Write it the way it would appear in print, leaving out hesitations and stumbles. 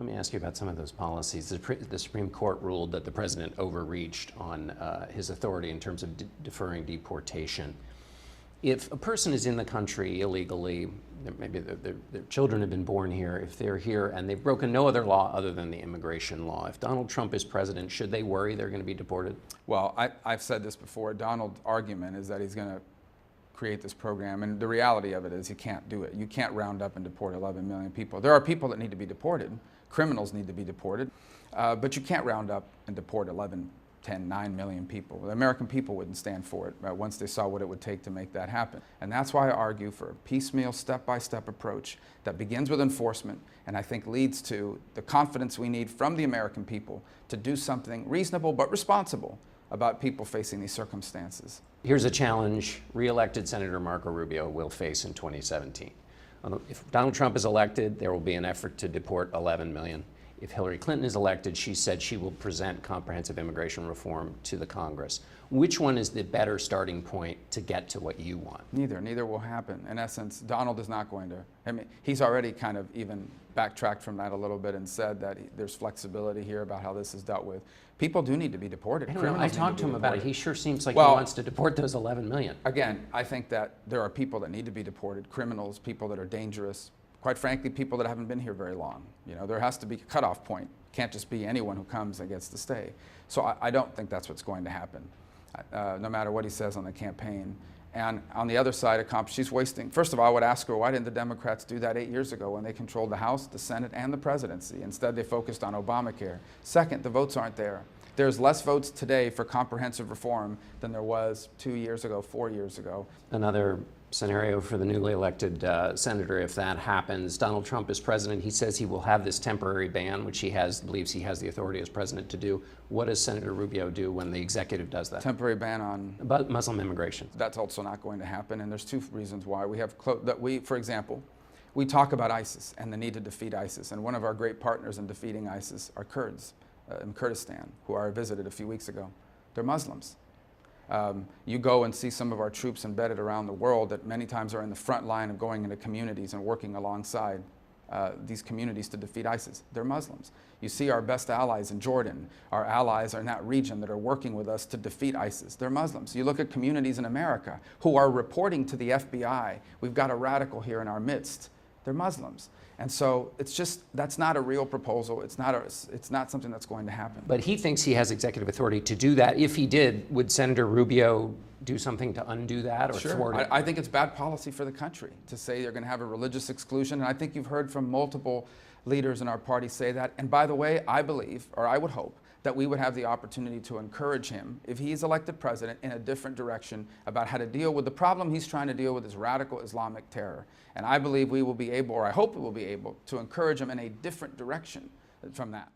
Let me ask you about some of those policies. The Supreme Court ruled that the president overreached on his authority in terms of deferring deportation. If a person is in the country illegally, maybe their children have been born here, if they're here and they've broken no other law other than the immigration law, if Donald Trump is president, should they worry they're going to be deported? Well, I've said this before. Donald's argument is that he's going to create this program, and the reality of it is you can't do it. You can't round up and deport 11 million people. There are people that need to be deported. Criminals need to be deported, but you can't round up and deport 11, 10, 9 million people. The American people wouldn't stand for it once they saw what it would take to make that happen. And that's why I argue for a piecemeal, step-by-step approach that begins with enforcement and I think leads to the confidence we need from the American people to do something reasonable but responsible about people facing these circumstances. Here's a challenge re-elected Senator Marco Rubio will face in 2017. If Donald Trump is elected, there will be an effort to deport 11 million. If Hillary Clinton is elected, she said she will present comprehensive immigration reform to the Congress. Which one is the better starting point to get to what you want? Neither will happen. In essence, Donald is not going to. I mean, he's already kind of even backtracked from that a little bit and said that there's flexibility here about how this is dealt with. People do need to be deported. I talked to him about it. He sure seems like he wants to deport those 11 million. Again, I think that there are people that need to be deported, criminals, people that are dangerous, quite frankly, people that haven't been here very long. You know, there has to be a cutoff point. It can't just be anyone who comes and gets to stay. So I don't think that's what's going to happen, no matter what he says on the campaign. And on the other side, she's wasting. First of all, I would ask her, why didn't the Democrats do that 8 years ago when they controlled the House, the Senate, and the presidency? Instead, they focused on Obamacare. Second, the votes aren't there. There's less votes today for comprehensive reform than there was 2 years ago, 4 years ago. Another scenario for the newly elected senator, if that happens. Donald Trump is president. He says he will have this temporary ban, which he believes he has the authority as president to do. What does Senator Rubio do when the executive does that? Temporary ban on? About Muslim immigration. That's also not going to happen, and there's two reasons why. For example, we talk about ISIS and the need to defeat ISIS, and one of our great partners in defeating ISIS are Kurds in Kurdistan, who I visited a few weeks ago. They're Muslims. You go and see some of our troops embedded around the world that many times are in the front line of going into communities and working alongside these communities to defeat ISIS. They're Muslims. You see our best allies in Jordan, our allies are in that region that are working with us to defeat ISIS. They're Muslims. You look at communities in America who are reporting to the FBI, we've got a radical here in our midst. They're Muslims. And so that's not a real proposal. It's not something that's going to happen. But he thinks he has executive authority to do that. If he did, would Senator Rubio do something to undo that or thwart it? I think it's bad policy for the country to say they're going to have a religious exclusion. And I think you've heard from multiple leaders in our party say that. And by the way, I believe, or I would hope, that we would have the opportunity to encourage him, if he's elected president, in a different direction about how to deal with the problem he's trying to deal with, is radical Islamic terror. And I believe we will be able, or I hope we will be able, to encourage him in a different direction from that.